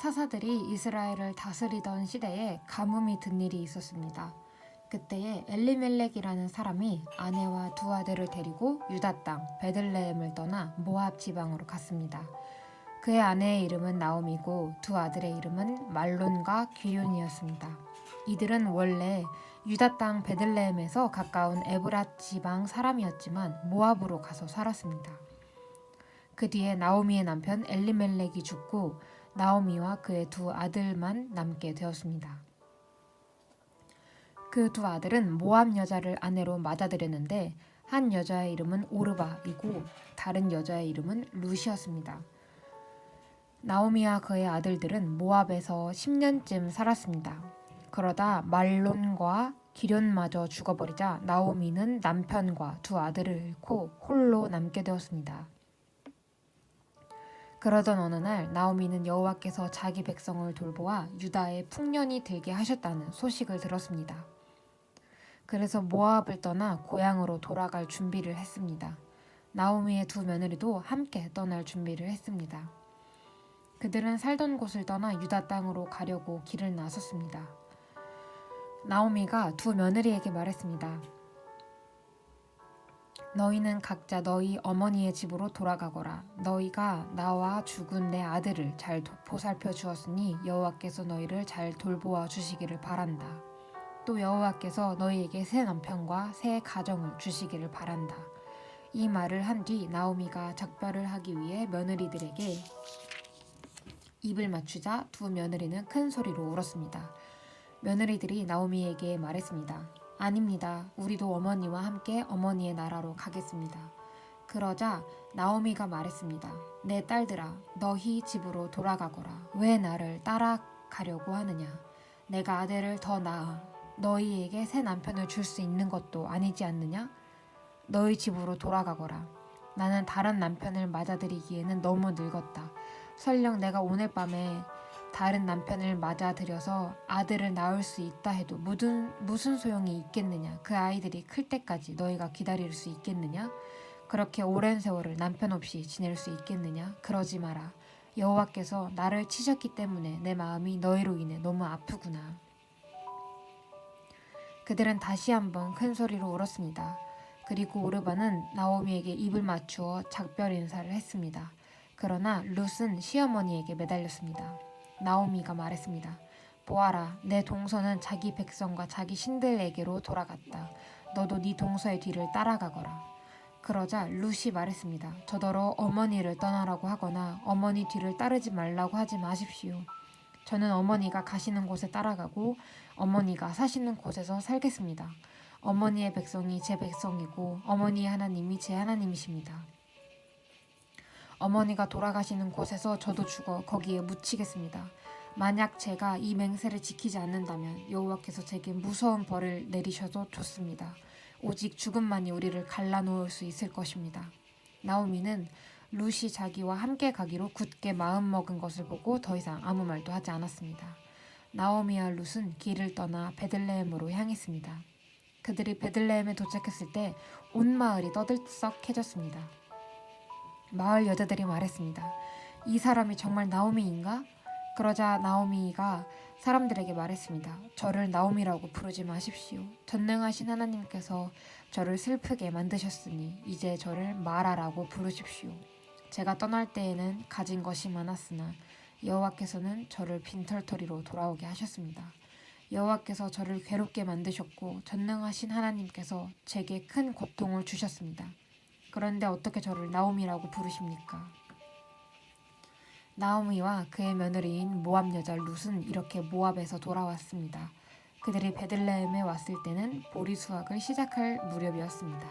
사사들이 이스라엘을 다스리던 시대에 가뭄이 든 일이 있었습니다. 그때에 엘리멜렉이라는 사람이 아내와 두 아들을 데리고 유다 땅 베들레헴을 떠나 모압 지방으로 갔습니다. 그의 아내의 이름은 나옴이고 두 아들의 이름은 말론과 기륜이었습니다. 이들은 원래 유다 땅 베들레헴에서 가까운 에브랏 지방 사람이었지만 모압으로 가서 살았습니다. 그 뒤에 나오미의 남편 엘리멜렉이 죽고 나오미와 그의 두 아들만 남게 되었습니다. 그 두 아들은 모압 여자를 아내로 맞아들였는데 한 여자의 이름은 오르바이고 다른 여자의 이름은 룻이었습니다. 나오미와 그의 아들들은 모압에서 10년쯤 살았습니다. 그러다 말론과 기련마저 죽어버리자 나오미는 남편과 두 아들을 잃고 홀로 남게 되었습니다. 그러던 어느 날 나오미는 여호와께서 자기 백성을 돌보아 유다에 풍년이 들게 하셨다는 소식을 들었습니다. 그래서 모압을 떠나 고향으로 돌아갈 준비를 했습니다. 나오미의 두 며느리도 함께 떠날 준비를 했습니다. 그들은 살던 곳을 떠나 유다 땅으로 가려고 길을 나섰습니다. 나오미가 두 며느리에게 말했습니다. 너희는 각자 너희 어머니의 집으로 돌아가거라. 너희가 나와 죽은 내 아들을 잘 보살펴 주었으니 여호와께서 너희를 잘 돌보아 주시기를 바란다. 또 여호와께서 너희에게 새 남편과 새 가정을 주시기를 바란다. 이 말을 한 뒤 나오미가 작별을 하기 위해 며느리들에게 입을 맞추자 두 며느리는 큰 소리로 울었습니다. 며느리들이 나오미에게 말했습니다. 아닙니다. 우리도 어머니와 함께 어머니의 나라로 가겠습니다. 그러자 나오미가 말했습니다. 내 딸들아, 너희 집으로 돌아가거라. 왜 나를 따라가려고 하느냐? 내가 아들을 더 낳아 너희에게 새 남편을 줄 수 있는 것도 아니지 않느냐? 너희 집으로 돌아가거라. 나는 다른 남편을 맞아들이기에는 너무 늙었다. 설령 내가 오늘 밤에 다른 남편을 맞아들여서 아들을 낳을 수 있다 해도 무슨 소용이 있겠느냐? 그 아이들이 클 때까지 너희가 기다릴 수 있겠느냐? 그렇게 오랜 세월을 남편 없이 지낼 수 있겠느냐? 그러지 마라. 여호와께서 나를 치셨기 때문에 내 마음이 너희로 인해 너무 아프구나. 그들은 다시 한번 큰 소리로 울었습니다. 그리고 오르바는 나오미에게 입을 맞추어 작별 인사를 했습니다. 그러나 룻은 시어머니에게 매달렸습니다. 나오미가 말했습니다. 보아라, 내 동서는 자기 백성과 자기 신들에게로 돌아갔다. 너도 네 동서의 뒤를 따라가거라. 그러자 룻이 말했습니다. 저더러 어머니를 떠나라고 하거나 어머니 뒤를 따르지 말라고 하지 마십시오. 저는 어머니가 가시는 곳에 따라가고 어머니가 사시는 곳에서 살겠습니다. 어머니의 백성이 제 백성이고 어머니의 하나님이 제 하나님이십니다. 어머니가 돌아가시는 곳에서 저도 죽어 거기에 묻히겠습니다. 만약 제가 이 맹세를 지키지 않는다면 여호와께서 제게 무서운 벌을 내리셔도 좋습니다. 오직 죽음만이 우리를 갈라놓을 수 있을 것입니다. 나오미는 룻이 자기와 함께 가기로 굳게 마음먹은 것을 보고 더 이상 아무 말도 하지 않았습니다. 나오미와 룻은 길을 떠나 베들레헴으로 향했습니다. 그들이 베들레헴에 도착했을 때 온 마을이 떠들썩해졌습니다. 마을 여자들이 말했습니다. 이 사람이 정말 나오미인가? 그러자 나오미가 사람들에게 말했습니다. 저를 나오미라고 부르지 마십시오. 전능하신 하나님께서 저를 슬프게 만드셨으니 이제 저를 마라라고 부르십시오. 제가 떠날 때에는 가진 것이 많았으나 여호와께서는 저를 빈털터리로 돌아오게 하셨습니다. 여호와께서 저를 괴롭게 만드셨고 전능하신 하나님께서 제게 큰 고통을 주셨습니다. 그런데 어떻게 저를 나오미라고 부르십니까? 나오미와 그의 며느리인 모압 여자 룻은 이렇게 모압에서 돌아왔습니다. 그들이 베들레헴에 왔을 때는 보리 수확을 시작할 무렵이었습니다.